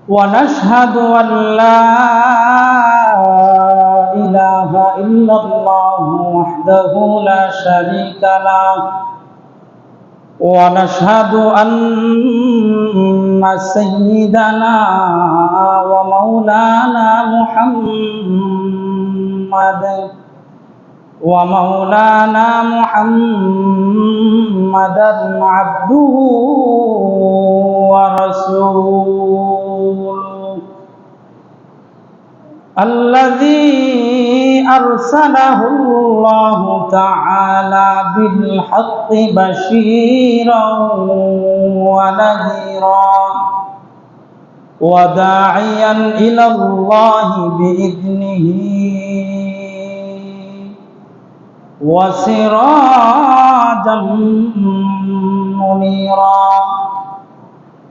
ونشهد أن لا إله إلا الله وحده لا شريك له ونشهد أن سيدنا ومولانا محمدا عبده ورسوله الذي أرسله الله تعالى بالحق بشيرا ونذيرا وداعيا إلى الله بإذنه وسراجا منيرا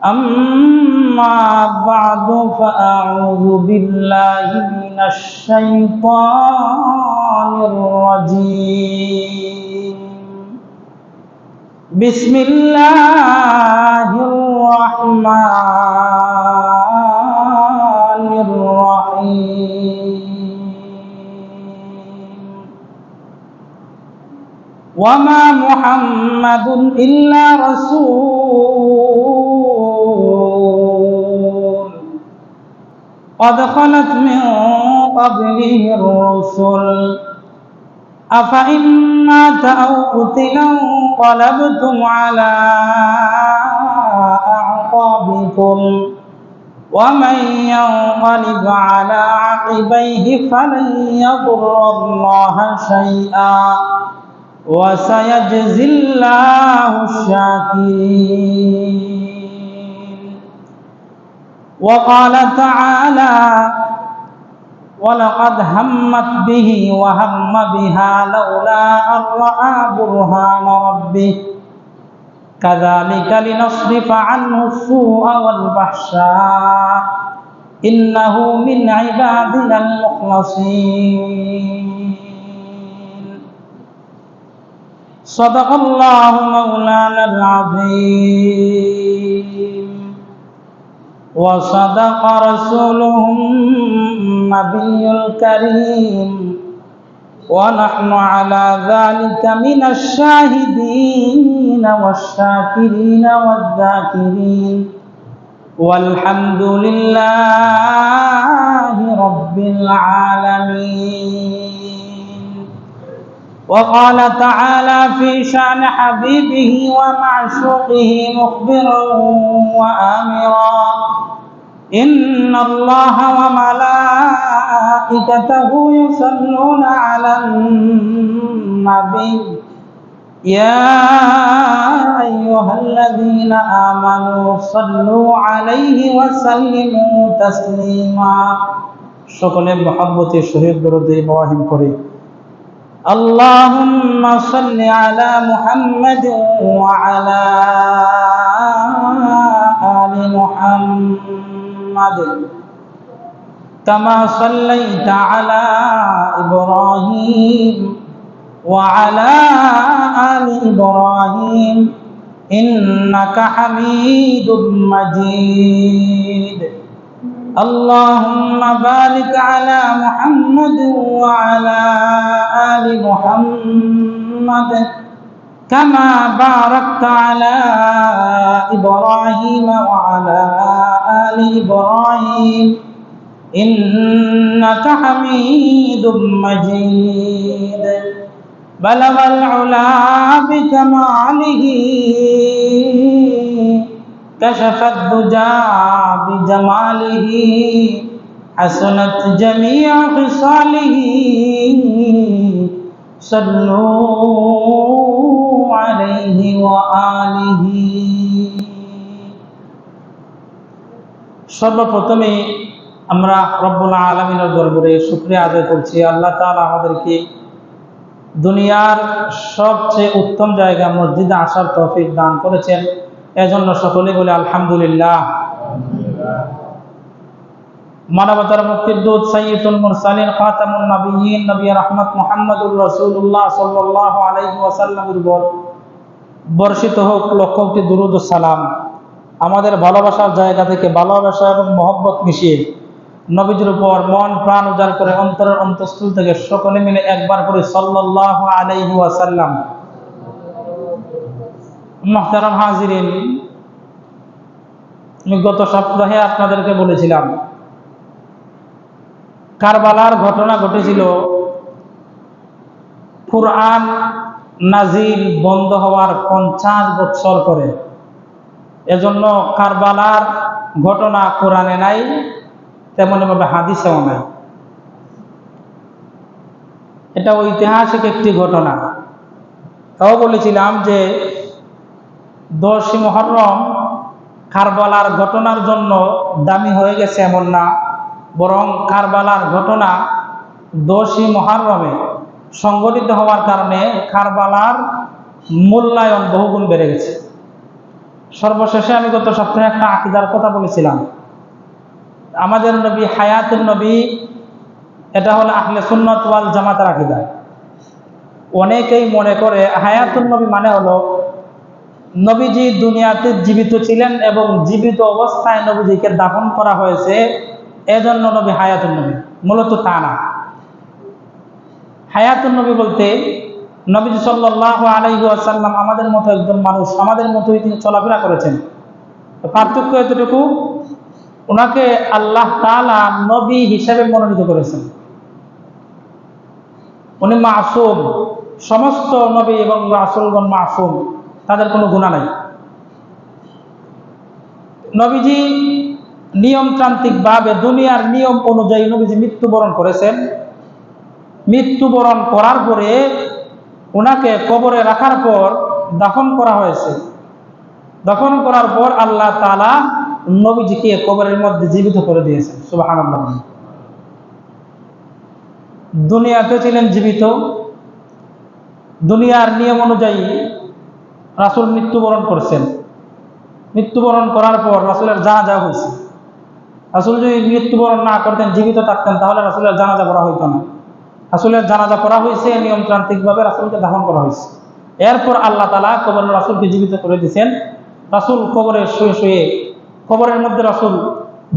أما بعد فأعوذ بالله من الشيطان الرجيم بسم الله الرحمن الرحيم وما محمد إلا رسول قد خلت من قبله الرسل أفإن مات أو قتل انقلبتم على أعقابكم ومن ينقلب على عقبيه فلن يضر الله شيئا وسيجزي الله الشاكرين وقال تعالى ولقد همت به وهم بها لولا أن رأى برهان ربه كذلك لنصرف عنه السوء والفحشاء إنه من عبادنا المخلصين صدق الله مولانا العظيم وصدق رسوله النبي الكريم ونحن على ذلك من الشاهدين والشاكرين والذاكرين والحمد لله رب العالمين وقال تعالى في شأن حبيبه ومعشوقه مخبرا وآمرا إن الله وملائكته يصلون على النبي يا أيها الذين آمنوا صلوا عليه وسلموا تسليما সকলে মহব্বতে শহীদ দরুদ ইব্রাহিম করে اللهم صل على محمد وعلى آل محمد كما صليت على إبراهيم وعلى آل إبراهيم إنك حميد مجيد اللهم بارك على محمد وعلى آل محمد كما باركت على إبراهيم وعلى آل إبراهيم إنك حميد مجيد بلغ العلا بكماله كشف الدجى بجماله حسنت جميع خصاله صلوا عليه وآله সর্বপ্রথমে আমরা রব্বুল আলামিনের দরবারে শুকরিয়া আদায় করছি আল্লাহ তাআলা আমাদেরকে দুনিয়ার সবচেয়ে উত্তম জায়গা মসজিদে আসার তৌফিক দান করেছেন এজন্য সকলে বলে আলহামদুলিল্লাহ। মানবতার মুক্তির দূত সাইয়্যিদুল মুরসালিন খাতামুন নবিয়্যিন নবী রাহমাত মুহাম্মদুর রাসূলুল্লাহ সাল্লাল্লাহু আলাইহি ওয়াসাল্লামের উপর বর্ষিত হোক লক্ষ কোটি দুরূদ ও সালাম। আমাদের ভালোবাসার জায়গা থেকে ভালোবাসা এবং মহব্বত মিশিয়ে নবীজির উপর মন প্রাণ উজাড় করে অন্তরের অন্তঃস্থল থেকে সকলে মিলে একবার করে সাল্লাল্লাহু আলাইহি ওয়াসাল্লাম। মুহতারাম হাজিরিন, আমি গত সপ্তাহে আপনাদেরকে বলেছিলাম কারবালার ঘটনা ঘটেছিল কুরআন নাজিল বন্ধ হওয়ার 50 বছর পরে। এজন্য কারবালার ঘটনা কোরআনে নাই, তেমনভাবে হাদিসেও নাই। এটা ঐতিহাসিক একটি ঘটনা। তাও বলেছিলাম যে 10 মুহররম কারবালার ঘটনার জন্য দামি হয়ে গেছে এমন না, বরং কারবালার ঘটনা 10 মুহররমে সংঘটিত হওয়ার কারণে কারবালার মূল্যায়ন বহুগুণ বেড়ে গেছে। সর্বশেষে আমি গত সপ্তাহে একটা আকীদার কথা বলেছিলাম। আমাদের নবী হায়াতুন নবী, এটা হলো আহলে সুন্নাত ওয়াল জামাতের আকীদা। অনেকেই মনে করে হায়াতুন নবী মানে হলো নবীজি দুনিয়াতে জীবিত ছিলেন এবং জীবিত অবস্থায় নবীজিকে দাফন করা হয়েছে, এজন্য নবী হায়াতুন নবী। মূলত তা না। হায়াতুন নবী বলতে নবীজি সাল্লাল্লাহু আলাইহি ওয়াসাল্লাম আমাদের মতো একজন মানুষ, আমাদের মতোই তিনি চলাফেরা করেছেন। পার্থক্য এতটুকু, ওনাকে আল্লাহ তাআলা নবী হিসেবে মনোনীত করেছেন। উনি মাসুম, সমস্ত নবী এবং রাসূলগণ মাসুম, তাদের কোনো গুনাহ নাই। নবীজি নিয়মতান্ত্রিকভাবে দুনিয়ার নিয়ম অনুযায়ী নবীজি মৃত্যুবরণ করেছেন। মৃত্যুবরণ করার পরে ওনাকে কবরে রাখার পর দাফন করা হয়েছে। দাফন করার পর আল্লাহ তাআলা নবীজিকে কবরের মধ্যে জীবিত করে দিয়েছেন। সুবহানাল্লাহ। দুনিয়াতে ছিলেন জীবিত, দুনিয়ার নিয়ম অনুযায়ী রাসূল মৃত্যুবরণ করছেন। মৃত্যুবরণ করার পর রাসূলের জানাজা হয়েছে। রাসূল যদি মৃত্যুবরণ না করতেন, জীবিত থাকতেন, তাহলে রাসূলের জানাজা করা হইতো না। রাসূলের জানাজা করা হয়েছে, নিয়মতান্ত্রিকভাবে রাসূলকে দাফন করা হয়েছে। এরপর আল্লাহ তাআলা কবরে রাসূলকে জীবিত করে দিয়েছেন। রাসূল কবরে শুয়ে শুয়ে, কবরের মধ্যে রাসূল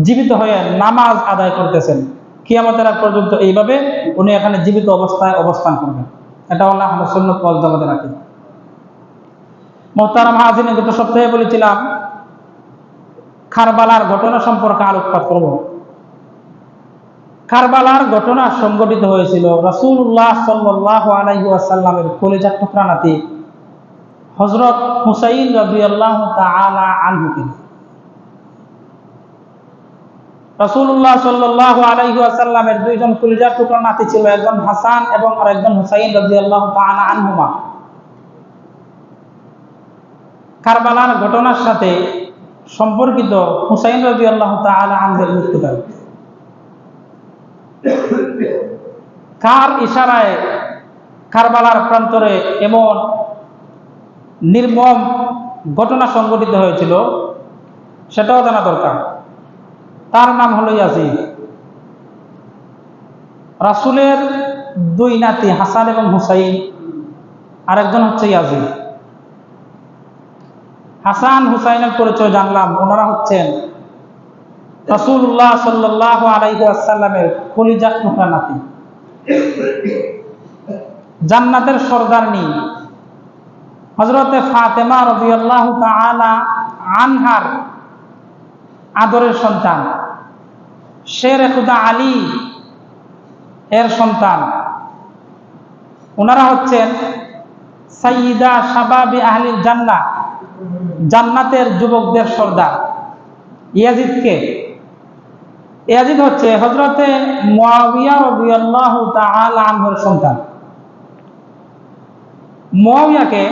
জীবিত হয়ে নামাজ আদায় করতেছেন। কিয়ামতের আগ পর্যন্ত এইভাবে উনি এখানে জীবিত অবস্থায় অবস্থান করবেন। এটা হলো আহলে সুন্নাত ওয়াল জামাতের আকীদা। মুহতারাম হাজিরিন, গত সপ্তাহে বলেছিলাম কারবালার ঘটনা সম্পর্কে আলোকপাত করব। কারবালার ঘটনা সংঘটিত হয়েছিল রাসূলুল্লাহ সাল্লাল্লাহু আলাইহি ওয়াসাল্লামের কলিজার টুকরা নাতি হযরত হুসাইন রাদিয়াল্লাহু তাআলা আনহুকে। রাসূলুল্লাহ সাল্লাল্লাহু আলাইহি ওয়াসাল্লামের দুইজন কলিজার টুকরা নাতি ছিল, একজন হাসান এবং আরেকজন হুসাইন রাদিয়াল্লাহু তাআলা আনহুমা। কারবালার ঘটনার সাথে সম্পর্কিত হুসাইন রাদিয়াল্লাহু তাআলা আনহুর মৃত্যুকাল। কার ইশারায় কারবালার প্রান্তরে এমন নির্মম ঘটনা সংঘটিত হয়েছিল সেটাও জানা দরকার। তার নাম হলো ইয়াজিদ। রাসূলের দুই নাতি হাসান এবং হুসাইন, আরেকজন হচ্ছে ইয়াজিদ। হাসান হুসাইনের পরিচয় জানলাম, ওনারা হচ্ছেন রাসূলুল্লাহ সাল্লাল্লাহু আলাইহি ওয়াসাল্লামের কলিজার টুকরা নাতি, জান্নাতের সরদারনি হযরতে ফাতেমা রাদিয়াল্লাহু তাআলা আনহার আদরের সন্তান, শেরে খুদা আলী এর সন্তান। ওনারা হচ্ছেন সাইয়্যিদা শাবাবি আহলিল জান্নাহ, জান্নাতের যুবকদের সর্দার। ইয়াজিদকে, ইয়াজিদ হচ্ছে হযরতে মুয়াবিয়া রাদিয়াল্লাহু তাআলা আনহুর সন্তান। মুয়াবিয়াকে,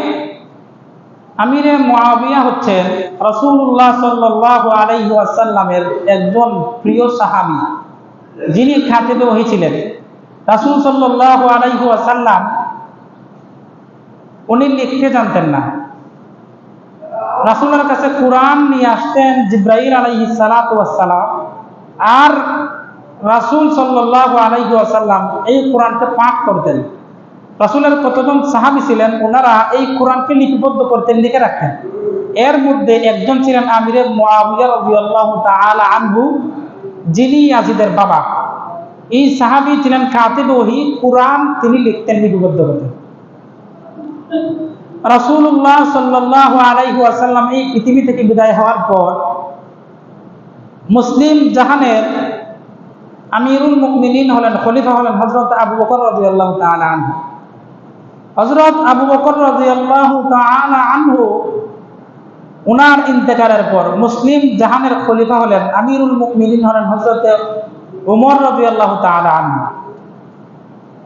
আমিরে মুয়াবিয়া হচ্ছেন রাসূলুল্লাহ সাল্লাল্লাহু আলাইহি ওয়াসাল্লামের একজন প্রিয় সাহাবী, যিনি খাতিবে ওহী ছিলেন। রাসূল সাল্লাল্লাহু আলাইহি ওয়াসাল্লাম উনি লিখতে জানতেন না। রাসূলের কাছে কুরআন নিয়ে আসতেন জিবরাইল আলাইহিস সালাতু ওয়াস সালাম, আর রাসূল সাল্লাল্লাহু আলাইহি ওয়াসাল্লাম এই কুরআনকে পাঠ করতেন। রাসূলের কতজন সাহাবী ছিলেন, ওনারা এই কোরআনকে লিপিবদ্ধ করতেন, লিখে রাখতেন। এর মধ্যে একজন ছিলেন আমিরে মুআবিয়া রাদিয়াল্লাহু তাআলা আনহু, যিনি ইয়াজিদের বাবা। এই সাহাবী ছিলেন কাতিব ওহী, কোরআন তিনি লিখতেন, লিপিবদ্ধ করতেন। রাসূলুল্লাহ সাল্লাল্লাহু আলাইহি ওয়াসাল্লাম এই পৃথিবী থেকে বিদায় হওয়ার পর মুসলিম জাহানের আমিরুল মুমিনিন হলেন, খলিফা হলেন হযরত আবু বকর রাদিয়াল্লাহু তাআলা আনহু। হযরত আবু বকর রাদিয়াল্লাহু তাআলা আনহু ওনার ইন্তেকালের পর মুসলিম জাহানের খলিফা হলেন, আমিরুল মুমিনিন হলেন হযরত ওমর রাদিয়াল্লাহু তাআলা আনহু।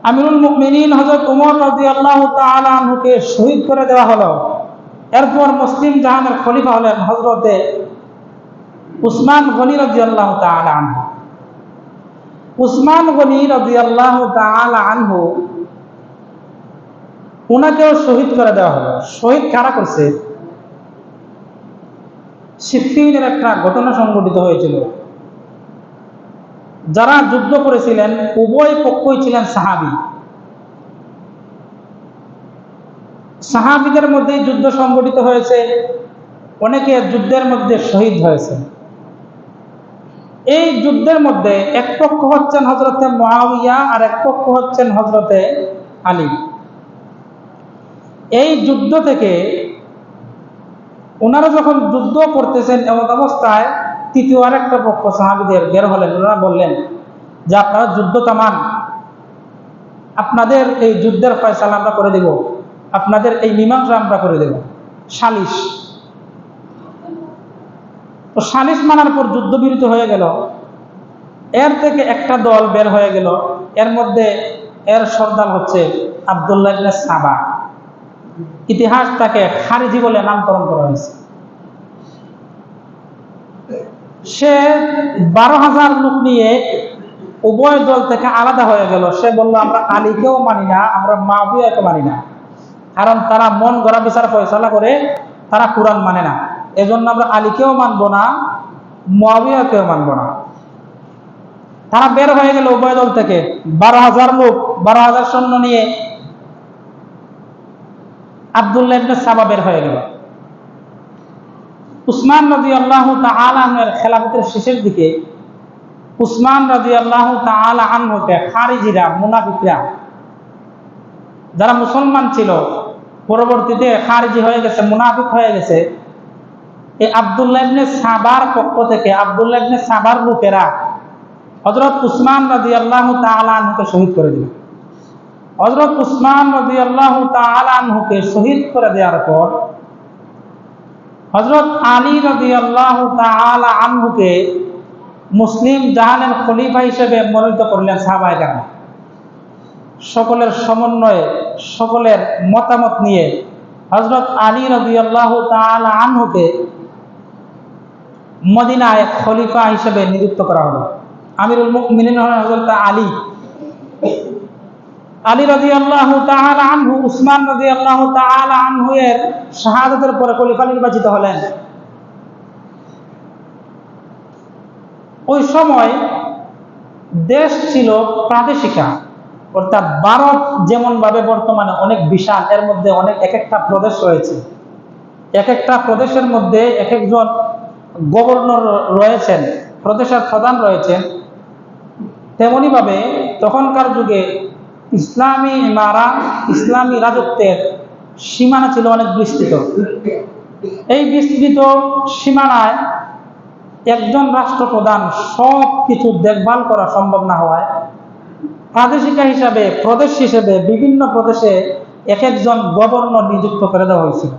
আমিরুল মুমিনিন হযরত ওমর রাদিয়াল্লাহু তাআলা আনহুকে শহীদ করে দেওয়া হলো। এরপর মুসলিম জাহানের খলিফা হলেন হযরত উসমান গনি রাদিয়াল্লাহু তাআলা আনহু। উসমান গনি রাদিয়াল্লাহু তাআলা আনহু উনাকেও শহীদ করে দেওয়া হলো। শহীদ কারা করছে? সিফফিনের একটা ঘটনা সংঘটিত হয়েছিল। যারা যুদ্ধ করেছিলেন উভয় পক্ষই ছিলেন সাহাবী। সাহাবীদের মধ্যে যুদ্ধ সংঘটিত হয়েছে, অনেকে যুদ্ধের মধ্যে শহীদ হয়েছে। এই যুদ্ধের মধ্যে এক পক্ষ হচ্ছেন হযরতে মুআবিয়া আর এক পক্ষ হচ্ছেন হযরতে আলী। এই যুদ্ধ থেকে ওনারা যখন যুদ্ধ করতেছেন এমন অবস্থায় তৃতীয় আরেকটা পক্ষ সাহাবীদের বের হলেন। ওনারা বললেন যে আপনারা যুদ্ধ থামান, আপনাদের এই যুদ্ধের ফয়সালা আমরা করে দেব, আপনাদের এই মীমাংসা আমরা করে দেব, সালিশ। তো সালিশ মানার পর যুদ্ধবিরতি হয়ে গেল। এর থেকে একটা দল বের হয়ে গেল, এর মধ্যে এর সর্দার হচ্ছে আব্দুল্লাহ ইবনে সাবা। ইতিহাস তাকে খারিজি বলে নামকরণ করা হয়েছে। সে 12,000 লোক নিয়ে উভয় দল থেকে আলাদা হয়ে গেল। সে বলল আমরা আলীকেও মানি না, আমরা মুআবিয়াকে মানি না, কারণ তারা মন গড়া বিচার ফয়সালা করে, তারা কোরআন মানে না। এজন্য আমরা আলীকেও মানবো না, মুআবিয়াকেও মানবো না। তারা বের হয়ে গেল উভয় দল থেকে। 12,000 লোক, 12,000 সৈন্য নিয়ে আব্দুল্লাহ ইবনে সাবা বের হয়ে গেল। উসমান রাদিয়াল্লাহু তাআলা আনহুর খেলাফতের শেষের দিকে উসমান রাদিয়াল্লাহু তাআলা আনহুকে খারিজিরা, মুনাফিকরা, যারা মুসলমান ছিল পরবর্তীতে খারিজি হয়ে গেছে, মুনাফিক হয়ে গেছে, এই আব্দুল্লাহ ইবনে সাবার পক্ষ থেকে আব্দুল্লাহ ইবনে সাবার লোকেরা হযরত উসমান রাদিয়াল্লাহু তাআলা আনহুকে শহীদ করে দিল। হযরত উসমান রাদিয়াল্লাহু তাআলা আনহুকে শহীদ করে দেওয়ার পর হযরত আলী রাদিয়াল্লাহু তাআলা আনহুকে মুসলিম জাহানের খলিফা হিসেবে মনোনীত করলেন সাহাবায়ে কেরাম। সকলের সমন্বয়ে, সকলের মতামত নিয়ে হযরত আলী রাদিয়াল্লাহু তাআলা আনহুকে মদিনায় খলিফা হিসেবে নিযুক্ত করা হলো। আমিরুল মুমিনিন হলেন হযরত আলী। আলী রাদিয়াল্লাহু তাআলা আনহু উসমান রাদিয়াল্লাহু তাআলা আনহু এর শাহাদাতের পরে খলিফা নির্বাচিত হলেন। ওই সময় দেশ ছিল প্রাদেশিকা, অর্থাৎ ভারত যেমন ভাবে বর্তমানে অনেক বিশাল, এর মধ্যে অনেক এক একটা প্রদেশ রয়েছে, এক একটা প্রদেশের মধ্যে এক একজন গভর্নর রয়েছেন, প্রদেশের প্রধান রয়েছেন। তেমনি ভাবে তখনকার যুগে ইসলামী ইমারা, ইসলামী রাজত্বের সীমানা ছিল অনেক বিস্তৃত। এই বিস্তৃত সীমানায় একজন রাষ্ট্রপ্রধান সব কিছু দেখভাল করা সম্ভব না হওয়ায় প্রাদেশিকা হিসাবে, প্রদেশ হিসেবে বিভিন্ন প্রদেশে এক একজন গভর্নর নিযুক্ত করে দেওয়া হয়েছিল।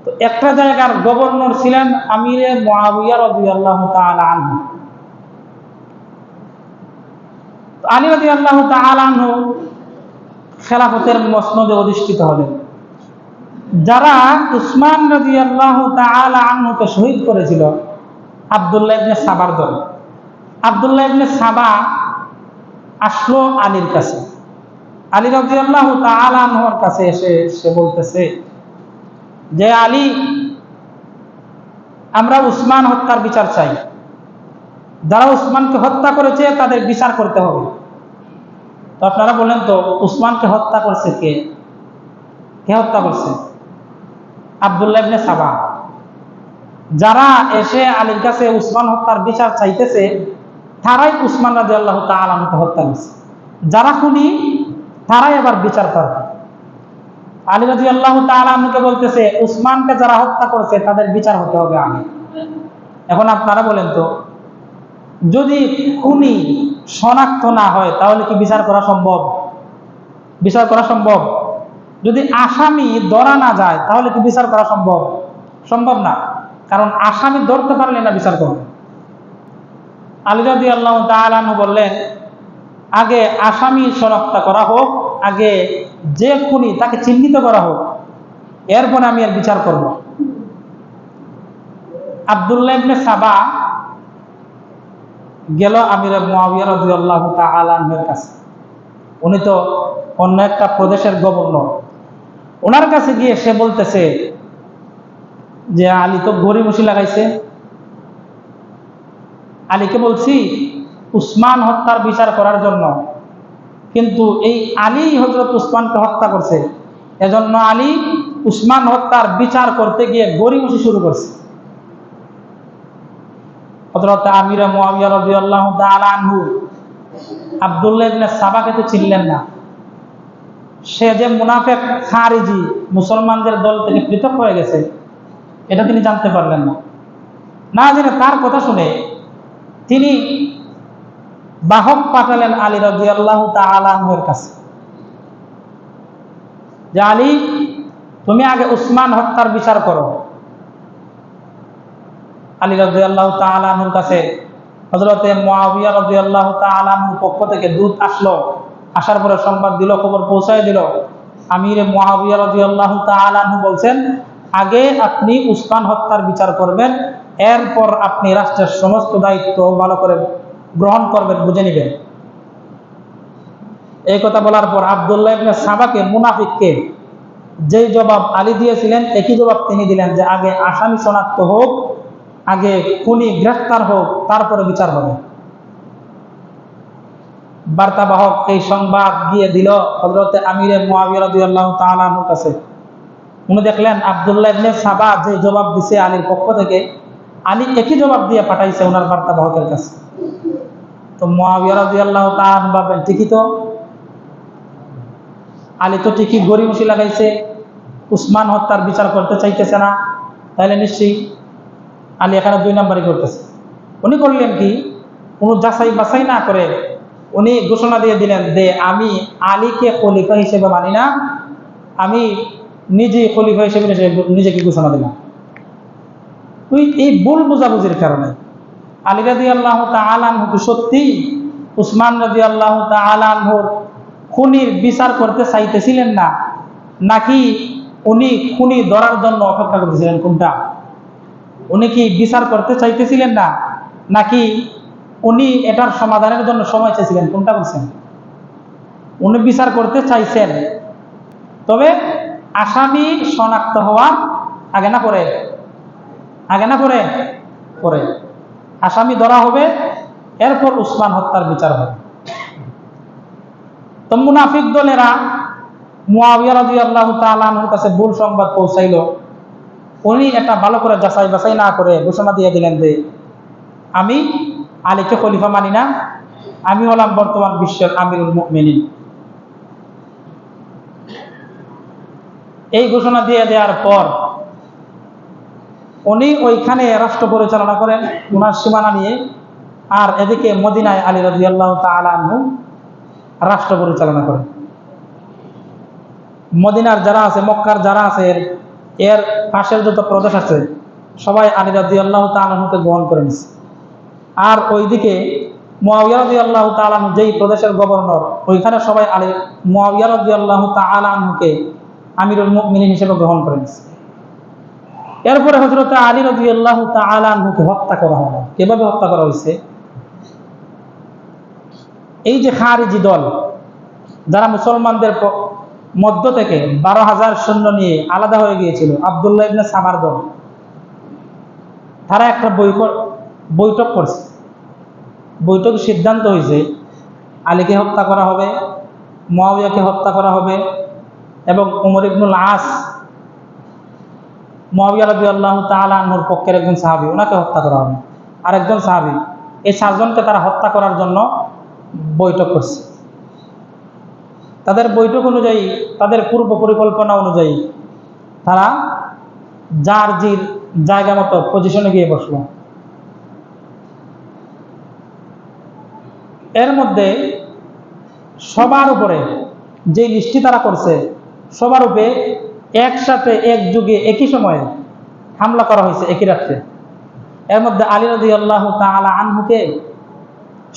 তো একটা জায়গার গভর্নর ছিলেন আমিরে মুআবিয়া রাদিয়াল্লাহু তাআলা আনহু। আলী রাদিয়াল্লাহু তাআলা আনহু খেলাফতের মসনদে অধিষ্ঠিত হলেন। যারা উসমান রাদিয়াল্লাহু তাআলা আনহুকে শহীদ করেছিল আব্দুল্লাহ ইবনে সাবার দল। আব্দুল্লাহ ইবনে সাবা আসলো আলীর কাছে। আলী রাদিয়াল্লাহু তাআলা আনহুর কাছে এসে সে বলতেছে যে আলী, আমরা উসমান হত্যার বিচার চাই। যারা উসমানকে হত্যা করেছে তাদের বিচার করতে হবে। তো আপনারা বলেন তো উসমানকে হত্যা করছে কে? কে হত্যা করছে? আব্দুল্লাহ ইবনে সাবা। যারা এসে আলীর কাছে উসমান হত্যার বিচার চাইতেছে, তারাই উসমান রাদিয়াল্লাহু তাআলা আনহুকে হত্যা করছে। যারা খুনি তারাই আবার বিচার পাবে। আলী রাদিয়াল্লাহু তাআলা আনহুকে বলতেছে উসমানকে যারা হত্যা করেছে তাদের বিচার হতে হবে আগে। এখন আপনারা বলেন তো, যদি খুনি শনাক্ত না হয় তাহলে কি বিচার করা সম্ভব? বিচার করা সম্ভব? যদি আসামি ধরা না যায় তাহলে কি বিচার করা সম্ভব? সম্ভব না, কারণ আসামি ধরতে পারলে না বিচার করবে। আলী রাদিয়াল্লাহু তাআলা আনহু বললেন, আগে আসামি শনাক্ত করা হোক, আগে যে খুনি তাকে চিহ্নিত করা হোক, এরপরে আমি এর বিচার করব। আব্দুল্লাহ ইবনে সাবা গেল আমির মুআবিয়া রাদিয়াল্লাহু তাআলা আনহুর কাছে। উনি তো অন্য একটা প্রদেশের গভর্নর। ওনার কাছে গিয়ে সে বলতেছে যে আলী তো গড়িমসি লাগাইছে। আলীকে বলছি উসমান হত্যার বিচার করার জন্য, কিন্তু এই আলী হযরত উসমানকে হত্যা করছে, এজন্য আলী উসমান হত্যার বিচার করতে গিয়ে গড়িমসি শুরু করছে। হযরত আমির মুআবিয়া রাদিয়াল্লাহু তাআলা আনহু আব্দুল্লাহ ইবনে সাবাকে তো চিনলেন না। সে যে মুনাফিক খারিজি, মুসলমানদের দল থেকে পৃথক হয়ে গেছে, এটা তিনি জানতে পারলেন না। না জেনে তার কথা শুনে তিনি বাহক পাঠালেন আলী রাদিয়াল্লাহু তাআলা আনহুর কাছে, যে আলী, তুমি আগে উসমান হত্যার বিচার করো। আলী রাদিয়াল্লাহু তাআলা আনহুর কাছে হযরতে মুআবিয়া রাদিয়াল্লাহু তাআলা আনহুর পক্ষ থেকে দূত আসলো। আসার পরে সংবাদ দিল, খবর পৌঁছায় দিল, আমির মুআবিয়া রাদিয়াল্লাহু তাআলা আনহু বলছেন, আগে আপনি উসমান হত্যার বিচার করবেন, এরপর আপনি রাষ্ট্রের সমস্ত দায়িত্ব ভালো করে গ্রহণ করবেন, বুঝে নেবেন। এই কথা বলার পর আব্দুল্লাহ ইবনে সাবাকে, মুনাফিককে, যেই জবাব আলী দিয়েছিলেন একই জবাব তিনি দিলেন, যে আগে আসামি শনাক্ত হোক, আগে খুনি গ্রেফতার হোক, তারপরে বিচার হবে। বার্তাবাহক এই সংবাদ গিয়ে দিল হযরতে আমির মুআবিয়া রাদিয়াল্লাহু তাআলা আনহুর কাছে। উনি দেখলেন আব্দুল্লাহ ইবনে সাবা যে জবাব দিছে আলীর পক্ষ থেকে, আলী একই জবাব দিয়ে পাঠাইছে ওনার বার্তাবাহকের কাছে। তো মুআবিয়া রাদিয়াল্লাহু তাআলা আনহু ভাবলেন, ঠিকই তো, আলী তো ঠিকই গড়িমসি লাগাইছে, উসমান হত্যার বিচার করতে চাইতেছে না, তাহলে নিশ্চয়ই আলী এখানে 2 নম্বরই করতেছে। উনি করলেন কি, কোনো যাচাই বাছাই না করে উনি ঘোষণা দিয়ে দিলেন যে আমি আলীকে খলিফা হিসেবে মানি না, আমি নিজে খলিফা হিসেবে নিজেকে ঘোষণা দিলাম। এই ভুল বোঝাবুঝির কারণে আলী রাদিয়াল্লাহু তাআলা আনহু সত্যি উসমান রাদিয়াল্লাহু তাআলা আনহুর খুনির বিচার করতে চাইতেছিলেন না, নাকি উনি খুনি ধরার জন্য অপেক্ষা করতেছিলেন? কোনটা? উনি কি বিচার করতে চাইতেছিলেন না, নাকি উনি এটার সমাধানের জন্য সময় চাইছিলেন? কোনটা বলছেন? উনি বিচার করতে চাইছেন, তবে আসামি শনাক্ত হওয়ার আগে না পরে? আগে না পরে? পরে। আসামি ধরা হবে, এরপর উসমান হত্যার বিচার হবে। তো মুনাফিক দলেরা মুআবিয়া রাদিয়াল্লাহু তাআলা আনহুর কাছে ভুল সংবাদ পৌঁছাইল। উনি এটা ভালো করে যাচাই বাছাই না করে ঘোষণা দিয়ে দিলেন যে আমি আলীকে খলিফা মানি না, আমি হলাম বর্তমান বিশ্বের আমিরুল মুমিনিন। এই ঘোষণা দিয়ে দেওয়ার পর উনি ওইখানে রাষ্ট্র পরিচালনা করেন ওনার সীমানা নিয়ে, আর এদিকে মদিনায় আলী রাদিয়াল্লাহু তাআলা আনহু রাষ্ট্র পরিচালনা করেন। মদিনার যারা আছে, মক্কার যারা আছে, এর পাশের যত প্রদেশ আছে সবাই আলী রাদিয়াল্লাহু তাআলা আনহুকে গ্রহণ করে নিছে। আর ওইদিকে মুআবিয়া রাদিয়াল্লাহু তাআলা আনহু যেই প্রদেশের গভর্নর, ওইখানে সবাই মুআবিয়া রাদিয়াল্লাহু তাআলা আনহুকে আমিরুল মুমিনিন হিসেবে গ্রহণ করে নিছে। এরপরে হযরত আলী রাদিয়াল্লাহু তাআলা আনহুকে হত্যা করা হলো। কিভাবে হত্যা করা হয়েছে? এই যে খারিজি দল, যারা মুসলমানদের মধ্য থেকে 12,000 সৈন্য নিয়ে আলাদা হয়ে গিয়েছিল, আব্দুল্লাহ ইবনে সাবার দল, তারা একটা বৈঠক করছে। বৈঠক সিদ্ধান্ত হয়েছে আলীকে হত্যা করা হবে, মুআবিয়াকে হত্যা করা হবে, এবং উমর ইবনুল আস মুআবিয়া রাদিয়াল্লাহু তাআলা আনহুর পক্ষের একজন সাহাবী, ওনাকে হত্যা করা হবে, আর একজন সাহাবী। এই 4 জনকে তারা হত্যা করার জন্য বৈঠক করছে। তাদের বৈঠক অনুযায়ী, তাদের পূর্ব পরিকল্পনা অনুযায়ী তারা যার জির জায়গা মতো পজিশনে গিয়ে বসলো। এর মধ্যে সবার উপরে যে লিস্টটি তারা করছে, সবার উপরে একসাথে একযুগে একই সময়ে হামলা করা হয়েছে একই রাত্রে। এর মধ্যে আলী রাদিয়াল্লাহু তাআলা আনহুকে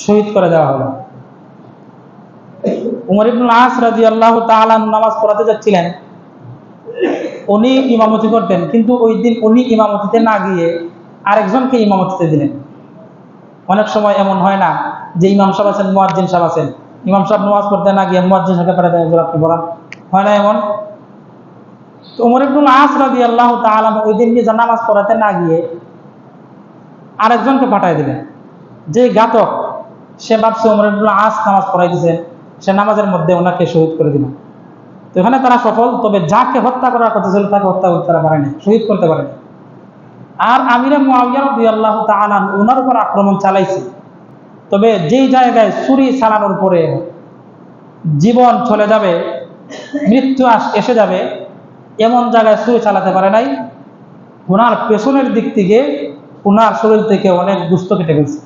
শহীদ করে দেওয়া হলো। উমর ইবনুল আস রাদিয়াল্লাহু তাআলা আনহু নামাজ পড়াতে যাচ্ছিলেন, উনি ইমামতি করতেন, কিন্তু ওই দিন উনি ইমামতিতে না গিয়ে আরেকজনকে ইমামতিতে দিলেন। অনেক সময় এমন হয় না যে ইমাম সাহেব আছেন, মুয়াজ্জিন সাহেব আছেন, ইমাম সাহেব নামাজ পড়তে না গিয়ে মুয়াজ্জিন সাহেবকে পাঠাতে আপনি পড়ান, হয় না এমন? তো উমর ইবনুল আস রাদিয়াল্লাহু তাআলা ওই দিন নামাজ পড়াতে না গিয়ে আরেকজনকে পাঠিয়ে দিলেন। যে ঘাতক, সে ভাবছে উমর ইবনুল আস নামাজ পড়াই দিয়েছে, সে নামাজের মধ্যে ওনাকে শহীদ করে দিল। তো এখানে তারা সফল, তবে যাকে হত্যা করার কথা ছিল তাকে হত্যা করতে পারেনি, শহীদ করতে পারেনি। আর আমিরে মুআবিয়া রাদিয়াল্লাহু তাআলা ওনার উপর আক্রমণ চালাইছে, তবে যেই জায়গায় ছুরি চালানোর পরে জীবন চলে যাবে, মৃত্যু এসে যাবে, এমন জায়গায় ছুরি চালাতে পারে নাই। ওনার পেছনের দিক থেকে ওনার শরীর থেকে অনেক গোশত কেটে গেছে।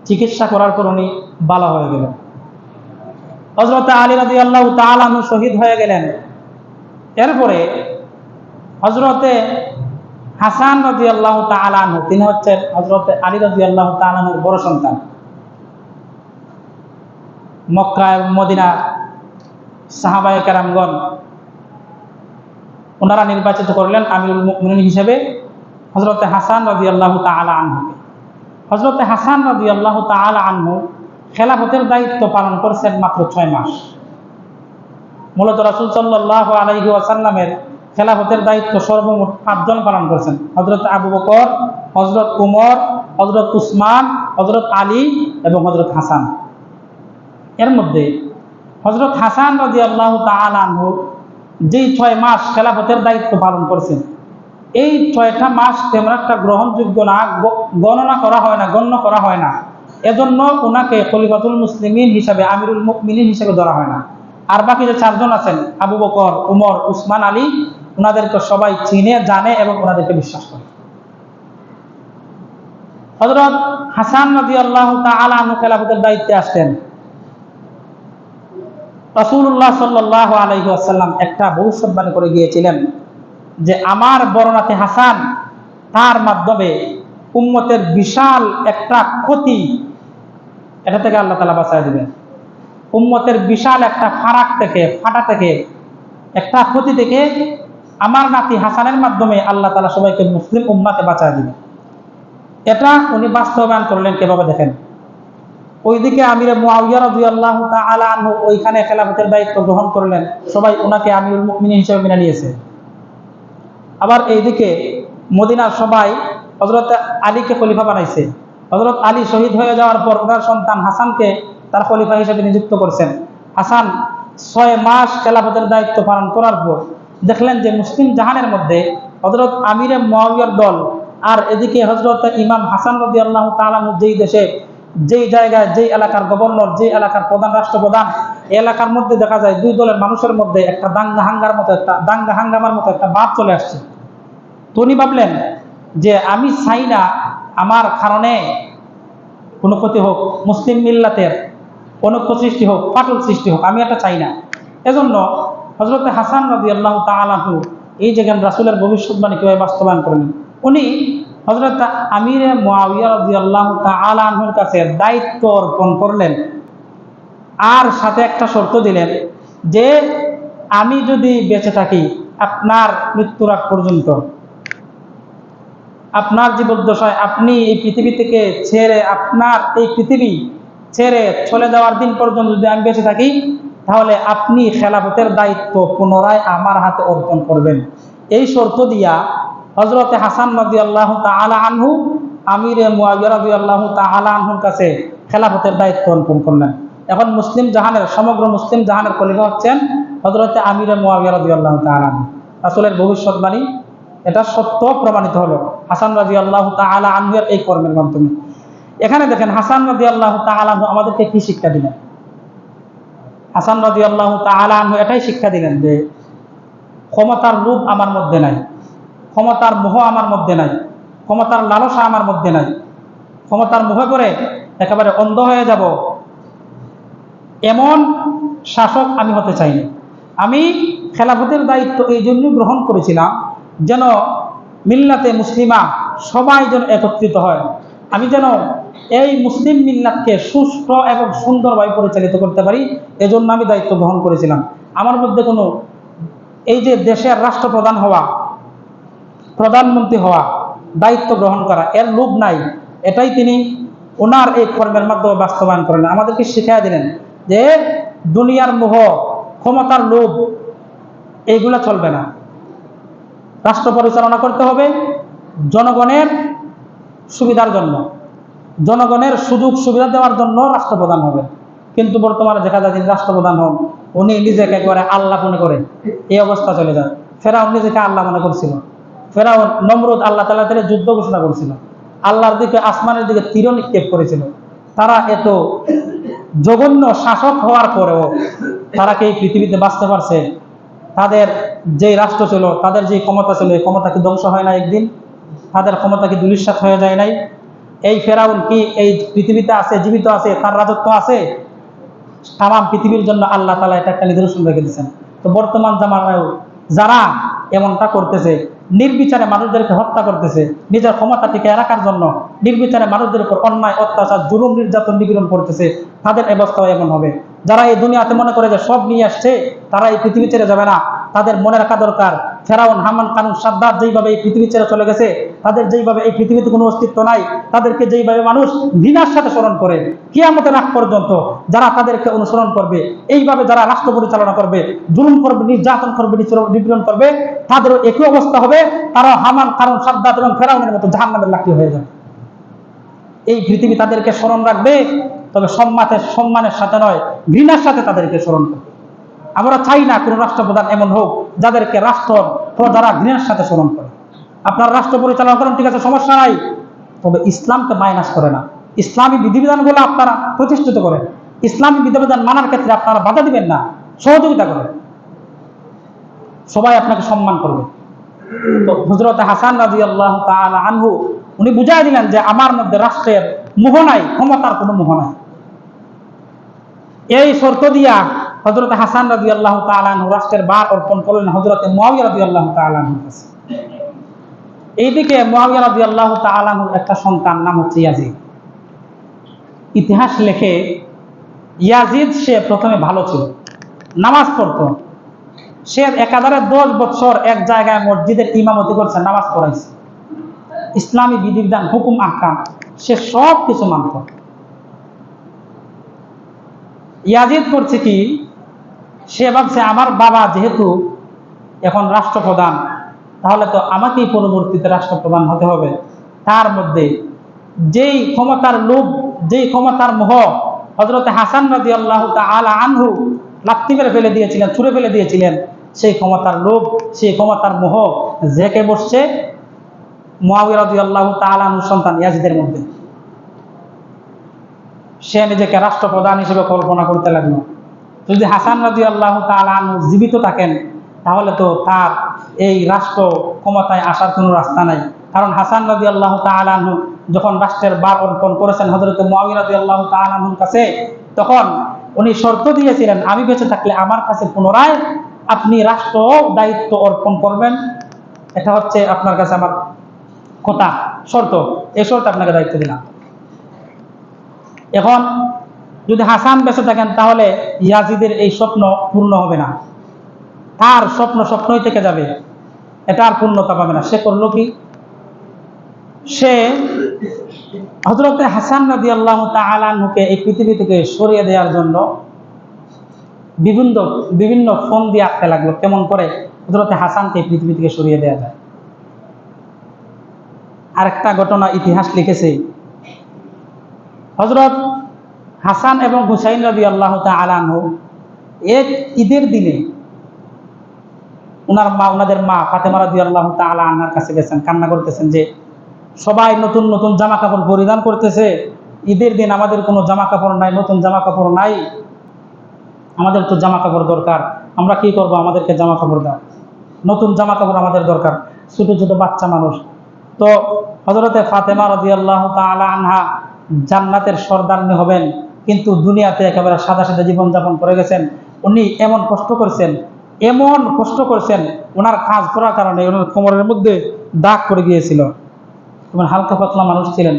চিকিৎসা করার পর উনি ভালো হয়ে গেলেন। হযরত আলী রাদিয়াল্লাহু তাআলা আনহু শহীদ হয়ে গেলেন। এরপরে হযরতে হাসান রাদিয়াল্লাহু তাআলা আনহু, তিনি হচ্ছেন হযরত আলী রাদিয়াল্লাহু তাআলা আনহুর বড় সন্তান। মক্কা এবং মদিনা সাহাবায়ে কেরামগণ ওনারা নির্বাচিত করলেন আমিরুল মুমিনিন হিসেবে হযরত হাসান রাদিয়াল্লাহু তাআলা আনহুকে। হযরত হাসান রাদিয়াল্লাহু তাআলা আনহু খেলাফতের দায়িত্ব পালন করেছেন মাত্র 6 মাস। মূলত রাসূল সাল্লাল্লাহু আলাইহি ওয়াসাল্লামের খেলাফতের দায়িত্ব সর্বমোট 5 জন পালন করেছেন: হযরত আবু বকর, হযরত উমর, হযরত উসমান, হযরত আলী এবং হযরত হাসান। এর মধ্যে হযরত হাসান রাদিয়াল্লাহু তাআলা আনহু যেই 6 মাস খেলাফতের দায়িত্ব পালন করেছেন, এই 6টা মাস তেমন একটা গ্রহণযোগ্য না, গণনা করা হয় না, গণ্য করা হয় না। এজন্য ওনাকে খলিফাতুল মুসলিমিন হিসাবে, আমিরুল মুমিনিন হিসেবে ধরা হয় না। আর বাকি যে 4 জন আছেন, আবু বকর, উমর, উসমান, আলী, ওনাদেরকে সবাই চিনে, জানে এবং ওনাদেরকে বিশ্বাস করে। হযরত হাসান রাদিয়াল্লাহু তাআলা আনহু খেলাফতের দায়িত্বে আসতেন। রাসূলুল্লাহ সাল্লাল্লাহু আলাইহি ওয়াসাল্লাম একটা ভবিষ্যৎবাণী করে গিয়েছিলেন যে আমার বড় নাতি হাসান, তার মাধ্যমে উম্মতের বিশাল একটা ক্ষতি, এটা থেকে আল্লাহ তাআলা বাঁচায় দিবেন। উম্মতের বিশাল একটা ফাটা থেকে একটা ক্ষতি থেকে আমার নাতি হাসানের মাধ্যমে আল্লাহ তাআলা সবাইকে, মুসলিম উম্মাহকে বাঁচায় দিবেন। এটা উনি বাস্তবায়ন করলেন কিভাবে দেখেন। ওইদিকে আমিরে মুআবিয়া রাদিয়াল্লাহু তাআলা আনহু ওইখানে খেলাফতের দায়িত্ব গ্রহণ করলেন, সবাই ওনাকে আমিরুল মুমিনিন হিসেবে মেনে নিয়েছে। আবার এইদিকে মদিনার সবাই হযরত আলীকে খলিফা বানাইছে। হযরত আলী শহীদ হয়ে যাওয়ার পর ওনার সন্তান হাসানকে তার খলিফা হিসেবে নিযুক্ত করেছেন। হাসান 6 মাস খেলাফতের দায়িত্ব পালন করার পর দেখলেন যে মুসলিম জাহানের মধ্যে হযরত আমিরে মুআবিয়ার দল আর এদিকে হযরত ইমাম হাসান রাদিয়াল্লাহু তাআলা যেই দেশে, যেই জায়গায়, যেই এলাকার গভর্নর, যেই এলাকার প্রধান, রাষ্ট্রপ্রধান, এই এলাকার মধ্যে দেখা যায় 2 দলের মানুষের মধ্যে একটা দাঙ্গা হাঙ্গামার মতো একটা ভাব চলে আসছে। তো উনি ভাবলেন যে আমি চাই না আমার কারণে কোনো ক্ষতি হোক, মুসলিম মিল্লাতের অনৈক্য সৃষ্টি হোক, ফাটল সৃষ্টি হোক, আমি এটা চাই না। এজন্য হযরত হাসান রাদিয়াল্লাহু তাআলা আনহু এই জায়গায় রাসূলের ভবিষ্যৎবাণী কিভাবে বাস্তবায়ন করলেন, উনি হযরত আমিরে মুআবিয়া রাদিয়াল্লাহু তাআলা আনহুর কাছে দায়িত্ব অর্পণ করলেন। আর সাথে একটা শর্ত দিলেন যে আমি যদি বেঁচে থাকি আপনার মৃত্যুর আগ পর্যন্ত, আপনার জীবদ্দশায় আপনি এই পৃথিবী থেকে ছেড়ে, আপনার এই পৃথিবী ছেড়ে চলে যাওয়ার দিন পর্যন্ত যদি আমি বেঁচে থাকি, তাহলে আপনি খেলাফতের দায়িত্ব পুনরায় আমার হাতে অর্পণ করবেন। এই শর্ত দিয়া হযরত হাসান রাদিয়াল্লাহু তাআলা আনহু আমিরে মুআবিয়া রাদিয়াল্লাহু তাআলা আনহুর কাছে খেলাফতের দায়িত্ব অর্পণ করলেন। এখন মুসলিম জাহানের, সমগ্র মুসলিম জাহানের খলিফা হচ্ছেন হযরত আমির মুআবিয়া রাদিয়াল্লাহু তাআলা আনহু। রাসূলের ভবিষ্যৎবাণী এটা সত্য প্রমাণিত হলো হাসান রাদিয়াল্লাহু তাআলা আনহুর এই কর্মের মাধ্যমে। এখানে দেখেন হাসান রাদিয়াল্লাহু তাআলা আনহু আমাদেরকে কি শিক্ষা দিলেন? হাসান রাদিয়াল্লাহু তাআলা আনহু এটাই শিক্ষা দিলেন যে ক্ষমতার লোভ আমার মধ্যে নাই, ক্ষমতার মোহ আমার মধ্যে নাই, ক্ষমতার লালসা আমার মধ্যে নাই, ক্ষমতার মোহে পড়ে একেবারে অন্ধ হয়ে যাব এমন শাসক আমি হতে চাইনি। আমি খেলাফতের দায়িত্ব এই জন্য গ্রহণ করেছিলাম যেন মিল্লাতে মুসলিমা সবাই যেন একত্রিত হয়, আমি যেন এই মুসলিম মিল্লাতকে সুষ্ঠু এবং সুন্দরভাবে পরিচালিত করতে পারি, এজন্য আমি দায়িত্ব গ্রহণ করেছিলাম। আমার মধ্যে কোনো এই যে দেশের রাষ্ট্রপ্রধান হওয়া, প্রধানমন্ত্রী হওয়া, দায়িত্ব গ্রহণ করা এর লোভ নাই। এটাই তিনি ওনার এই কর্মের মাধ্যমে বাস্তবায়ন করেন। আমাদেরকে শিখিয়ে দিলেন যে দুনিয়ার মোহ, ক্ষমতার লোভ এইগুলা চলবে না। রাষ্ট্র পরিচালনা করতে হবে জনগণের সুবিধার জন্য, জনগণের সুযোগ সুবিধা দেওয়ার জন্য রাষ্ট্রপ্রধান হবে। কিন্তু বর্তমানে দেখা যায় যিনি রাষ্ট্রপ্রধান হন উনি নিজেকে একেবারে আল্লাহ মনে করেন, এই অবস্থা চলে যায়। ফেরাউন নিজেকে আল্লাহ মনে করছিল, ফেরাউন নমরুদ আল্লাহ তাআলা থেকে যুদ্ধ ঘোষণা করেছিল, আল্লাহর দিকে আসমানের দিকে তীর নিক্ষেপ করেছিল। তারা এত জঘন্য শাসক হওয়ার পরেও তারা কি এই পৃথিবীতে বাঁচতে পারছে? তাদের যে রাষ্ট্র ছিল, তাদের যে ক্ষমতা ছিল, এই ক্ষমতা কি ধ্বংস হয় না একদিন? তাদের ক্ষমতা কি ধূলিসাৎ হয়ে যায় নাই? এই ফেরাউন কি এই পৃথিবীতে আছে, জীবিত আছে, তার রাজত্ব আছে? তামাম পৃথিবীর জন্য আল্লাহ তাআলা এটা একটা নিদর্শন রেখে দিয়েছেন। তো বর্তমান জামানায় যারা এমনটা করতেছে, নির্বিচারে মানুষদেরকে হত্যা করতেছে, নিজের ক্ষমতা টিকে রাখার জন্য নির্বিচারে মানুষদের উপর অন্যায় অত্যাচার জুলুম নির্যাতন নিপীড়ন করতেছে, তাদের অবস্থা এমন হবে। যারা এই দুনিয়াতে মনে করে যে সব নিয়ে আসছে, তারা এই পৃথিবী ছেড়ে যাবে না, তাদের মনে রাখা দরকার ফেরাউন, হামান, কারুন, সাদ্দাত যেইভাবে এই পৃথিবী ছেড়ে চলে গেছে, তাদের যেইভাবে এই পৃথিবীতে কোনো অস্তিত্ব নাই, তাদেরকে যেইভাবে মানুষ ঘৃণার সাথে স্মরণ করে, কিয়ামতের আগ পর্যন্ত যারা তাদেরকে অনুসরণ করবে, এইভাবে যারা রাষ্ট্র পরিচালনা করবে, জুলুম করবে, নির্যাতন করবে, নিপীড়ন করবে, তাদেরও একই অবস্থা হবে। তারা হামান, কারুন, সাদ্দাত এবং ফেরাউনের মতো জাহান্নামের লাকড়ি হয়ে যাবে। এই পৃথিবী তাদেরকে স্মরণ রাখবে, তবে সম্মানের সাথে নয়, ঘৃণার সাথে তাদেরকে স্মরণ করবে। আমরা চাই না কোন রাষ্ট্রপ্রধান এমন হোক যাদেরকে রাষ্ট্র প্রজারা ঘৃণার সাথে স্মরণ করে। আপনার রাষ্ট্র পরিচালনা করেন, ঠিক আছে, সমস্যা নাই, তবে ইসলামকে মাইনাস করে না। ইসলামী বিধিবিধানগুলো আপনারা প্রতিষ্ঠিত করেন, ইসলামী বিধিবিধান মানার ক্ষেত্রে আপনারা বাধা দিবেন না, সহযোগিতা করেন, সবাই আপনাকে সম্মান করবে। তো হযরত হাসান রাদিয়াল্লাহু তাআলা আনহু উনি বুঝাই দিলেন যে আমার মধ্যে রাষ্ট্রের মোহ নাই, ক্ষমতার কোনো মোহ নাই। এই শর্ত দিয়া হযরত হাসান রাদিয়াল্লাহু তাআলা আনহু রাষ্ট্রের ভার অর্পণ করলেন হযরত মুআবিয়া রাদিয়াল্লাহু তাআলা আনহুর কাছে। এইদিকে মুআবিয়া রাদিয়াল্লাহু তাআলা আনহুর একটা সন্তান, নাম হচ্ছে ইয়াজিদ। ইতিহাস লেখে ইয়াজিদ সে প্রথমে ভালো ছিল, নামাজ পড়তো, সে একাধারে 10 বছর এক জায়গায় মসজিদের ইমামতি করছে, নামাজ পড়াইছে, ইসলামী বিধিবিধান, হুকুম আহকাম সে সব কিছু মানত। ইয়াজিদ করছে কি, সে ভাবছে আমার বাবা যেহেতু এখন রাষ্ট্রপ্রধান, তাহলে তো আমাকেই পরবর্তীতে রাষ্ট্রপ্রধান হতে হবে। তার মধ্যে যেই ক্ষমতার লোভ, যেই ক্ষমতার মোহ হযরত হাসান রাদিয়াল্লাহু তাআলা আনহু লাথি মেরে ফেলে দিয়েছিলেন, ছুঁড়ে ফেলে দিয়েছিলেন, সেই ক্ষমতার লোভ, সেই ক্ষমতার মোহ জেঁকে বসছে মুআবিয়া রাদিয়াল্লাহু তাআলা আনহুর সন্তান ইয়াজিদের মধ্যে। সে নিজেকে রাষ্ট্রপ্রধান হিসেবে কল্পনা করতে লাগলো। যদি হাসান রাদিয়াল্লাহু তাআলা আনহু জীবিত থাকেন, তাহলে তো তার এই রাষ্ট্র ক্ষমতায় আসার কোনো রাস্তা নাই। কারণ হাসান রাদিয়াল্লাহু তাআলা আনহু যখন রাষ্ট্রের ভার অর্পণ করেছেন হযরত মুআবিয়া রাদিয়াল্লাহু তাআলা আনহুর কাছে, তখন উনি শর্ত দিয়েছিলেন, আমি বেঁচে থাকলে আমার কাছে পুনরায় আপনি রাষ্ট্র দায়িত্ব অর্পণ করবেন, এটা হচ্ছে আপনার কাছে আমার কথা, শর্ত, এই শর্তে আপনাকে দায়িত্ব দিলাম। এখন যদি হাসান বেঁচে থাকেন, তাহলে ইয়াজিদের এই স্বপ্ন পূর্ণ হবে না, তার স্বপ্ন স্বপ্নই থেকে যাবে, এটা আর পূর্ণতা পাবে না। সে করলো কি, সে হযরত হাসান রাদিয়াল্লাহু তাআলা আনহুকে এই পৃথিবী থেকে সরিয়ে দেওয়ার জন্য বিভিন্ন ফোন দিয়ে আঁকতে লাগলো, কেমন করে হযরত হাসানকে এই পৃথিবী থেকে সরিয়ে দেওয়া যায়। আরেকটা ঘটনা ইতিহাস লিখেছে, হযরত হাসান এবং হুসাইন রাদিয়াল্লাহু তাআলা আনহু এক ঈদের দিনে ওনাদের মা ফাতেমা রাদিয়াল্লাহু তাআলা আনহার কাছে গেছেন, কান্না করতেছেন যে সবাই নতুন নতুন জামা কাপড় পরিধান করতেছে, ঈদের দিন আমাদের কোনো জামা কাপড় নাই, নতুন জামা কাপড় নাই, আমাদের তো জামা কাপড় দরকার, আমরা কি করব, আমাদেরকে জামা কাপড় দাও, নতুন জামা কাপড় আমাদের দরকার, ছোট ছোট বাচ্চা মানুষ। তো হযরতে ফাতেমা রাদিয়াল্লাহু তাআলা আনহা জান্নাতের সর্দারনি হবেন, কিন্তু দুনিয়াতে একেবারে সাদা সাদা জীবনযাপন করে গেছেন। উনি এমন কষ্ট করেছেন, ওনার কাজ করার কারণে ওনার কোমরের মধ্যে দাগ পড়ে গিয়েছিল। তোমার হালকা পাতলা মানুষ ছিলেন,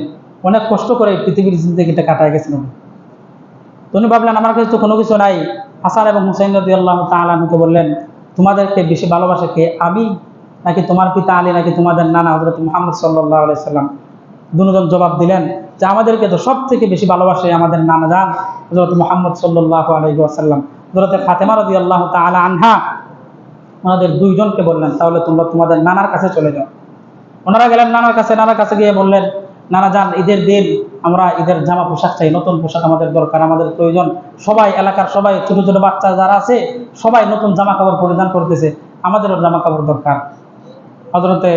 অনেক কষ্ট করে পৃথিবীর জিন্দগিটা কাটায় গেছিলেন। তো উনি ভাবলেন আমার কাছে তো কোনো কিছু নাই। হাসান এবং হুসাইন রাদিয়াল্লাহু তাআলা আনহুকে বললেন, তোমাদেরকে বেশি ভালোবাসে কে, আমি নাকি তোমার পিতা আলী, নাকি তোমাদের নানা হযরত মুহাম্মদ সাল্লাল্লাহু আলাইহি সাল্লাম? দুজন জবাব দিলেন যে আমাদেরকে তো সব থেকে বেশি ভালোবাসে আমাদের নানা জান হযরত মুহাম্মদ সাল্লাল্লাহু আলাইহি ওয়াসাল্লাম। হযরত ফাতেমা রাদিয়াল্লাহু তাআলা আনহা ওনাদের দুইজনকে বললেন, তাহলে তোমরা তোমাদের নানার কাছে চলে যাও। ওনারা গেলেন নানার কাছে গিয়ে বললেন, নানা যান, ঈদের দিন আমরা ঈদের জামা পোশাক চাই, নতুন পোশাক আমাদের দরকার, আমাদের প্রয়োজন। সবাই এলাকার সবাই ছোট ছোট বাচ্চা যারা আছে সবাই নতুন জামা কাপড় পরিধান করতেছে, আমাদেরও জামা কাপড় দরকার। হযরতে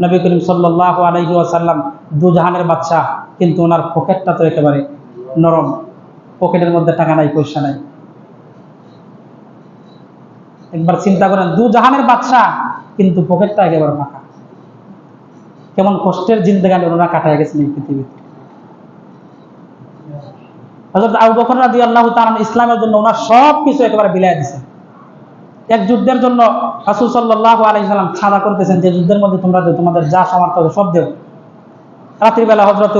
নবী করিম সাল্লাল্লাহু আলাইহি ওয়াসাল্লাম দুজাহানের বাদশা, কিন্তু ওনার পকেটটা তো একেবারে নরম, পকেটের মধ্যে টাকা নাই, পয়সা নাই। একবার চিন্তা করেন, দুজাহানের বাদশা কিন্তু পকেটটা একেবারে ফাঁকা। কেমন কষ্টের জিন্দেগানি ওনারা কাটায় গেছেন এই পৃথিবীতে। হযরত আবু বকর রাদিয়াল্লাহু তাআলা ইসলামের জন্য ওনার সব কিছু একেবারে বিলায় দিয়েছেন। এক যুদ্ধের জন্য রাসূল সাল্লাল্লাহু আলাইহি সাল্লাম সাদা করতেছেন যে যুদ্ধের মধ্যে তোমরা তোমাদের যা সামর্থ্য সব দেও। রাত্রিবেলা হযরত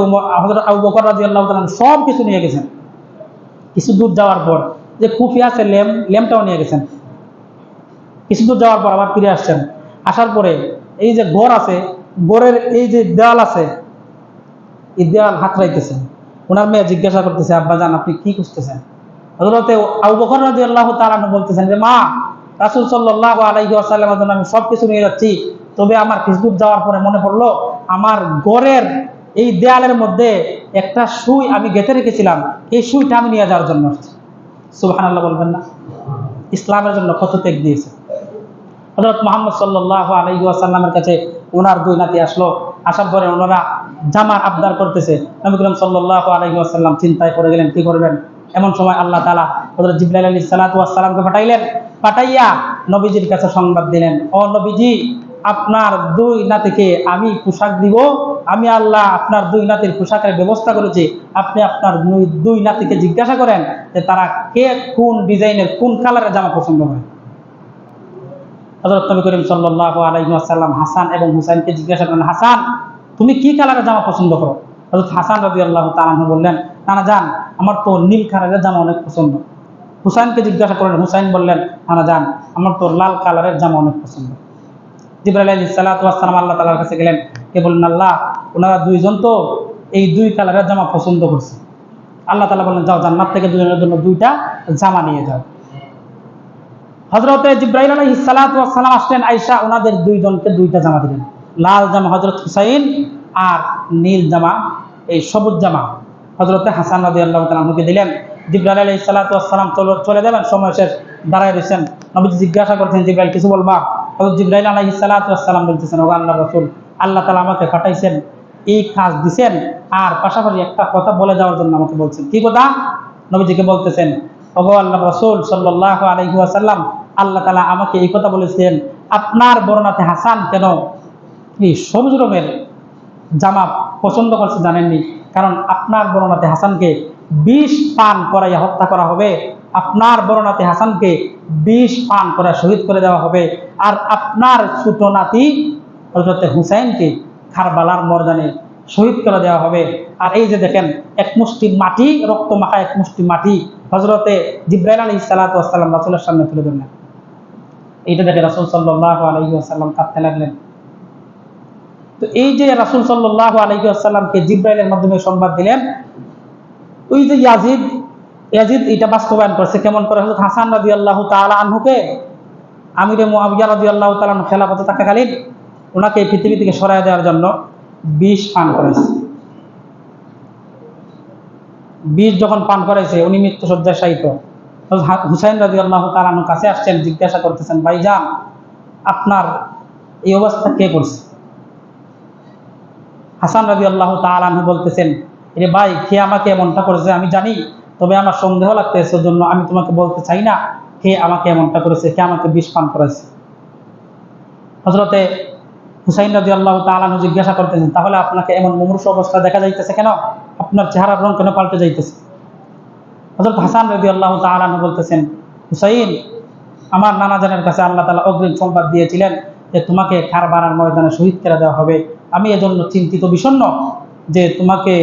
আবু বকর রাদিয়াল্লাহু তাআলা সব কিছু নিয়ে গেছেন। কিছু দূর যাওয়ার পর যে কুফি আছে ল্যাম্পটাও নিয়ে গেছেন। কিছু দূর যাওয়ার পর আবার ফিরে আসছেন। আসার পরে এই যে ঘর আছে, ঘরের এই যে দেওয়াল আছে, এই দেওয়াল হাতড়াইতেছেন। ওনার মেয়ে জিজ্ঞাসা করতেছে, আব্বাজান আপনি কি খুঁজতেছেন? হযরতে আবু বকর রাদিয়াল্লাহু তাআলা বলতেছেন যে মা, রাসূল সাল্লাল্লাহু আলাইহি ওয়াসাল্লামের জন্য আমি সবকিছু নিয়ে যাচ্ছি, তবে আমার কিছু দূর যাওয়ার পরে মনে পড়লো আমার ঘরের এই দেয়ালের মধ্যে একটা সুই আমি গেঁথে রেখেছিলাম, এই সুইটা আমি নিয়ে যাওয়ার জন্য আসছি। সুবহানাল্লাহ বলবেন না? ইসলামের জন্য কত ত্যাগ দিয়েছে। হযরত মুহাম্মদ সাল্লাল্লাহু আলাইহি ওয়াসাল্লামের কাছে ওনার দুই নাতি আসলো। আসার পরে ওনারা জামার আবদার করতেছে। নবী করিম সাল্লাল্লাহু আলাইহি ওয়াসাল্লাম চিন্তায় পড়ে গেলেন, কি করবেন। এমন সময় আল্লাহ তাআলা হযরত জিবরাইল আলাইহিস সালাতু ওয়াস সালামকে পাঠাইয়া নবীজির কাছে সংবাদ দিলেন, ও নবীজি, আপনার দুই নাতিকে আমি পোশাক দিব, আমি আল্লাহ আপনার দুই নাতির পোশাকের ব্যবস্থা করেছি। আপনি আপনার দুই নাতিকে জিজ্ঞাসা করেন যে তারা কে কোন ডিজাইনের কোন কালারের জামা পছন্দ করে। হযরত নবী করিম সাল্লাল্লাহু আলাইহি ওয়াসাল্লাম হাসান এবং হুসাইনকে জিজ্ঞাসা করেন, হাসান তুমি কি কালারের জামা পছন্দ করো? হযরত হাসান রাদিয়াল্লাহু তাআলা বললেন, নানা জান, আমার তো নীল কালারের জামা অনেক পছন্দ। হুসাইনকে জিজ্ঞাসা করলেন, হুসাইন বললেন, নানা জান, আমার তো লাল কালারের জামা অনেক পছন্দ। জিবরাইল আলাইহিস সালাতু ওয়াস সালাম আল্লাহ তাআলার কাছে গেলেন, কে বললেন, আল্লাহ ওনারা দুইজন তো এই দুই কালারের জামা পছন্দ করছে। আল্লাহ তাআলা বললেন, যাও জান্নাত থেকে দুজনের জন্য দুইটা জামা নিয়ে যাও। হযরতে জিবরাইল আলাইহিস সালাতু ওয়াস সালাম আসলেন, আয়েশা ওনাদের দুইজনকে দুইটা জামা দিলেন। লাল জামা হযরত হুসাইন, আর নীল জামা, এই সবুজ জামা হযরতে হাসান রাদিয়াল্লাহু তাআলা আনহুকে দিলেন। জিবরাইল আলাইহিস সালাতু ওয়াস সালাম চলে যাবেন, সময় শেষ, দাঁড়ায় রয়েছেন। নবীজি জিজ্ঞাসা করছেন, জিবরাইল কিছু বলবা? হযরত জিবরাইল আলাইহিস সালাতু ওয়াস সালাম বলতেছেন, ও আল্লাহর রাসূল, আল্লাহ তাআলা আমাকে পাঠাইছেন, এই কাজ দিবেন, আর পাশাপাশি একটা কথা বলে যাওয়ার জন্য আমাকে বলছেন। কি কথা? নবীজিকে বলতেছেন, ওগো আল্লাহর রাসূল সাল্লাল্লাহু আলাইহি ওয়াসাল্লাম, আল্লাহ তাআলা আমাকে এই কথা বলেছেন, আপনার বর্ণাতে হাসান কেন এই সবুজ রঙের জামা পছন্দ করছে জানেননি? কারণ আপনার বর্ণাতে হাসানকে ২০ পান করাইয়া হত্যা করা হবে, আপনার বর্ণাতে হাসানকে ২০ পান করা শহীদ করে দেওয়া হবে, আর আপনার ছোট নাতি হযরত হুসাইনকে কারবালার ময়দানে শহীদ করে দেওয়া হবে। আর এই যে দেখেন, এক মুষ্টি মাটি, রক্ত মাখা এক মুষ্টি মাটি হযরতে জিবরাইল আলাইহিস সালাতু ওয়াস সালাম রাসূলের সামনে তুলে ধরলেন। এইটা দেখে রাসূল সাল্লাল্লাহু আলাইহি ওয়াসাল্লাম কাঁদতে লাগলেন। তো এই যে রাসূল সাল্লাল্লাহু আলাইহি ওয়াসাল্লামকে জিবরাইলের মাধ্যমে সংবাদ দিলেন, ওই যে ইয়াজিদ এটা বাস্তবায়ন করেছে। কেমন করে? হযরত হাসান রাদিয়াল্লাহু তাআলা আনহুকে আমিরে মুআবিয়া রাদিয়াল্লাহু তাআলা আনহু খেলাফতে থাকাকালীন ওনাকে এই পৃথিবী থেকে সরায় দেওয়ার জন্য ২০ পান করেছে। বিষ যখন পান করাইছে উনি মৃত্যুসজ্জায় শায়িত। হুসাইন রাদিয়াল্লাহু তাআলা আনহু কাছে আসছেন, জিজ্ঞাসা করতেছেন, ভাইজান আপনার এই অবস্থা কে করছে? হাসান রাদিয়াল্লাহু তাআলা আনহু বলতেছেন, এরে ভাই, কে আমাকে এমনটা করেছে আমি জানি, তবে আমার সন্দেহ লাগতেছে, জন্য আমি তোমাকে বলতে চাই না কে আমাকে এমনটা করেছে, কে আমাকে বিষ পান করেছে। হযরতে হুসাইন রাদিয়াল্লাহু তাআলা আনহু জিজ্ঞাসা করতেছেন, তাহলে আপনাকে এমন মুমূর্ষ অবস্থা দেখা যাইতেছে কেন? আপনার চেহারার রং কেন পাল্টে যাইতেছে? হযরত হাসান রাদিয়াল্লাহু তাআলা আনহু বলতেছেন, হুসাইন, আমার নানা জানের কাছে আল্লাহ তাআলা অগ্রিম সংবাদ দিয়েছিলেন যে তোমাকে কারবালার ময়দানে শহীদ করে দেওয়া হবে। আমি এজন্য চিন্তিত বিষণ্ণ যে তোমাকে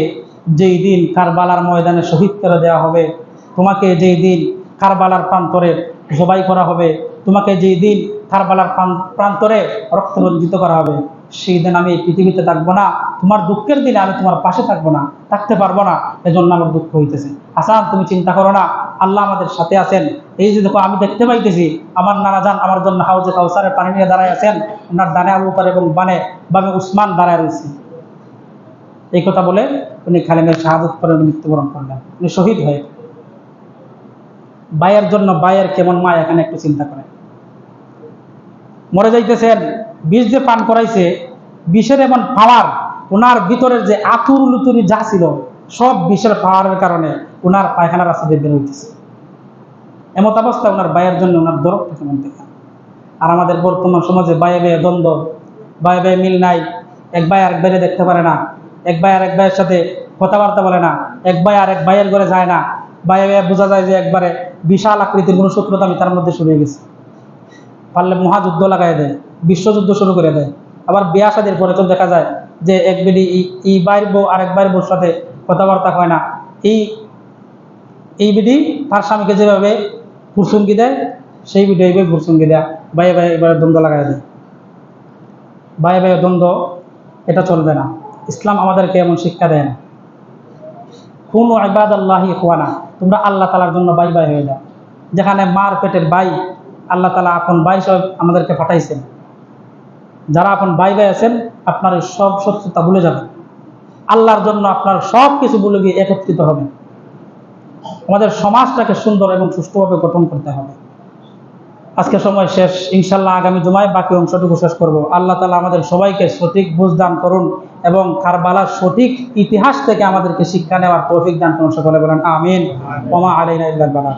যেই দিন কারবালার ময়দানে শহীদ করে দেওয়া হবে, তোমাকে যেই দিন কারবালার প্রান্তরে জবাই করা হবে, তোমাকে যেই দিন কারবালার প্রান্তরে রক্তরঞ্জিত করা হবে, সেই দিন আমি এই পৃথিবীতে থাকবো না। তোমার দুঃখের দিনে আমি তোমার পাশে থাকবো না, থাকতে পারবো না, এজন্য আমার দুঃখ হইতেছে। হাসান, তুমি চিন্তা করো না, আল্লাহ আমাদের সাথে আছেন। এই যে দেখো, আমি দেখতে পাইতেছি আমার নানা জান আমার জন্য হাউজে কাউসারের পানি নিয়ে দাঁড়ায় আছেন, ওনার ডানে আবু বকর এবং বামে উসমান দাঁড়ায় রয়েছে। এই কথা বলে উনি কালেমায়ে শাহাদাত পড়ে মৃত্যুবরণ করলেন, উনি শহীদ হয়ে। ভাইয়ের জন্য ভাইয়ের কেমন মায়া, এখানে একটু চিন্তা করেন। মরে যাইতেছেন, বিষ যে পান করাইছে, বিষের এমন পাওয়ার, ওনার ভিতরের যে আতুর লুতুরি যা ছিল সব বিষের পাওয়ারের কারণে ওনার পায়খানার রাস্তা দিয়ে বের হইতেছে। এমত অবস্থা ওনার ভাইয়ের জন্য ওনার দরদটা কেমন দেখেন। আর আমাদের বর্তমান সমাজে ভাইয়ে ভাইয়ে দ্বন্দ্ব, ভাইয়ে ভাইয়ে মিল নাই, এক ভাই আরেক ভাইয়ে দেখতে পারে না, এক ভাই আরেক ভাইয়ের সাথে কথাবার্তা বলে না, এক ভাই আরেক ভাইয়ের ঘরে যায় না, ভাইয়ে ভাইয়ে বোঝা যায় যে একবারে বিশাল আকৃতির কোনো শত্রুতা তার মধ্যে শুরু হয়ে গেছে। পারলে মহাযুদ্ধ লাগাই দেয়, বিশ্বযুদ্ধ শুরু করে দেয়। আবার বিয়া শাদীর পরে তো দেখা যায় যে এক বেডি এই বাইর বউ আরেক বাইর বউর সাথে কথাবার্তা হয় না, এই বিডি তার স্বামীকে যেভাবে ঘুরসুঙ্গি দেয়, সেই বিডি এইভাবে ঘুরসুঙ্গি দেয়, ভাইয়ে ভাই এবারে দ্বন্দ্ব লাগাই দেয়। ভাইয়ে ভাইয়ে দ্বন্দ্ব, এটা চলবে না। ইসলাম আমাদেরকে এমন শিক্ষা দেয় না। কুনু ইবাদাল্লাহি ইখওয়ানা, তোমরা আল্লাহ তাআলার জন্য ভাই ভাই হয়ে যাও। যেখানে মার পেটের ভাই, আল্লাহ তাআলা আপন ভাই সব আমাদেরকে পাঠাইছেন। যারা আপন ভাই ভাই আছেন, আপনার সব শত্রুতা ভুলে যাবেন, আল্লাহর জন্য আপনার সব কিছু ভুলে গিয়ে একত্রিত হবেন। আমাদের সমাজটাকে সুন্দর এবং সুষ্ঠুভাবে গঠন করতে হবে। আজকে সময় শেষ, ইনশাল্লাহ আগামী জুমায় বাকি অংশটুকু শেষ করব। আল্লাহ তাআলা আমাদের সবাইকে সঠিক বুঝ দান করুন এবং কারবালার সঠিক ইতিহাস থেকে আমাদেরকে শিক্ষা নেওয়ার তৌফিক দান করুন। সকলে বলেন আমিন। ওয়া মা আলাইনা ইল্লাল বালাগ।